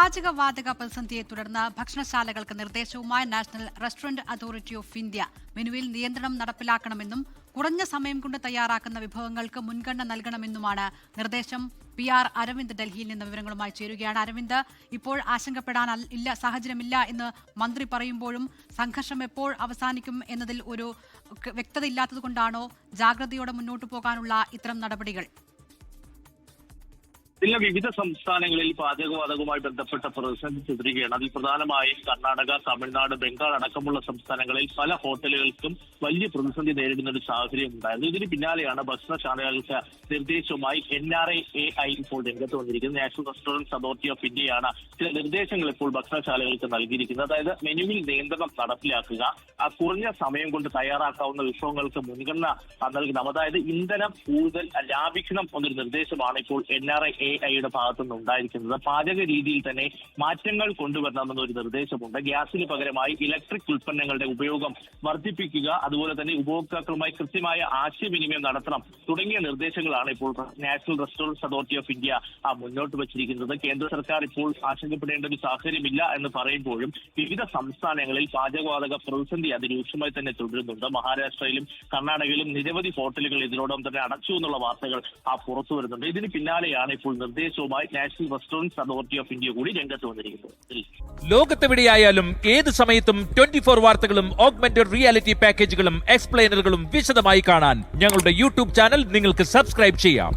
പാചകവാതക പ്രതിസന്ധിയെ തുടർന്ന് ഭക്ഷണശാലകൾക്ക് നിർദ്ദേശവുമായി National Restaurant Authority of India മെനുവിൽ നിയന്ത്രണം നടപ്പിലാക്കണമെന്നും കുറഞ്ഞ സമയം കൊണ്ട് തയ്യാറാക്കുന്ന വിഭവങ്ങൾക്ക് മുൻഗണന നൽകണമെന്നുമാണ് നിർദ്ദേശം. PR അരവിന്ദ് ഡൽഹിയിൽ നിന്ന് വിവരങ്ങളുമായി ചേരുകയാണ്. അരവിന്ദ്, ഇപ്പോൾ ആശങ്കപ്പെടാൻ സാഹചര്യമില്ല എന്ന് മന്ത്രി പറയുമ്പോഴും സംഘർഷം എപ്പോൾ അവസാനിക്കും എന്നതിൽ ഒരു വ്യക്തത ഇല്ലാത്തതുകൊണ്ടാണോ ജാഗ്രതയോടെ മുന്നോട്ടു പോകാനുള്ള ഇത്തരം നടപടികൾ? വിവിധ സംസ്ഥാനങ്ങളിൽ പാചകവാതകവുമായി ബന്ധപ്പെട്ട പ്രതിസന്ധി തുടരുകയാണ്. അതിൽ പ്രധാനമായും കർണാടക, തമിഴ്നാട്, ബംഗാൾ അടക്കമുള്ള സംസ്ഥാനങ്ങളിൽ പല ഹോട്ടലുകൾക്കും വലിയ പ്രതിസന്ധി നേരിടുന്ന ഒരു സാഹചര്യം ഉണ്ടായിരുന്നു. ഇതിന് പിന്നാലെയാണ് ഭക്ഷണശാലകൾക്ക് നിർദ്ദേശവുമായി NRA ഇപ്പോൾ രംഗത്ത് വന്നിരിക്കുന്നത്. നാഷണൽ റെസ്റ്റോറന്റ് അതോറിറ്റി ഓഫ് ഇന്ത്യയാണ് ചില നിർദ്ദേശങ്ങൾ ഇപ്പോൾ ഭക്ഷണശാലകൾക്ക് നൽകിയിരിക്കുന്നത്. അതായത് മെനുവിൽ നിയന്ത്രണം നടപ്പിലാക്കുക, കുറഞ്ഞ സമയം കൊണ്ട് തയ്യാറാക്കാവുന്ന വിഭവങ്ങൾക്ക് മുൻഗണന നൽകണം, അതായത് ഇന്ധനം കൂടുതൽ ലാഭിക്കണം എന്നൊരു നിർദ്ദേശമാണ് ഇപ്പോൾ NRA ഭാഗത്തുനിന്ന് ഉണ്ടായിരിക്കുന്നത്. പാചക രീതിയിൽ തന്നെ മാറ്റങ്ങൾ കൊണ്ടുവരണമെന്നൊരു നിർദ്ദേശമുണ്ട്. ഗ്യാസിന് പകരമായി ഇലക്ട്രിക് ഉൽപ്പന്നങ്ങളുടെ ഉപയോഗം വർദ്ധിപ്പിക്കുക, അതുപോലെ തന്നെ ഉപഭോക്താക്കളുമായി കൃത്യമായ ആശയവിനിമയം നടത്തണം തുടങ്ങിയ നിർദ്ദേശങ്ങളാണ് ഇപ്പോൾ national Restaurant Authority of India മുന്നോട്ട് വച്ചിരിക്കുന്നത്. കേന്ദ്ര സർക്കാർ ഇപ്പോൾ ആശങ്കപ്പെടേണ്ട ഒരു സാഹചര്യമില്ല എന്ന് പറയുമ്പോഴും വിവിധ സംസ്ഥാനങ്ങളിൽ പാചകവാതക പ്രതിസന്ധി അതിരൂക്ഷമായി തന്നെ തുടരുന്നുണ്ട്. മഹാരാഷ്ട്രയിലും കർണാടകയിലും നിരവധി ഹോട്ടലുകൾ ഇതിനോടൊപ്പം തന്നെ അടച്ചു എന്നുള്ള വാർത്തകൾ പുറത്തു വരുന്നുണ്ട്. ഇതിന് പിന്നാലെയാണ് ഇപ്പോൾ നിർദ്ദേശവുമായി National Restaurant Authority of India കൂടി രംഗത്ത് വന്നിരിക്കുന്നത്. ലോകത്തെവിടെയായാലും ഏത് സമയത്തും 24 വാർത്തകളും ഓഗ്മെന്റഡ് റിയാലിറ്റി പാക്കേജുകളും എക്സ്പ്ലെയിനറുകളും വിശദമായി കാണാൻ ഞങ്ങളുടെ YouTube ചാനൽ നിങ്ങൾക്ക് സബ്സ്ക്രൈബ് ചെയ്യാം.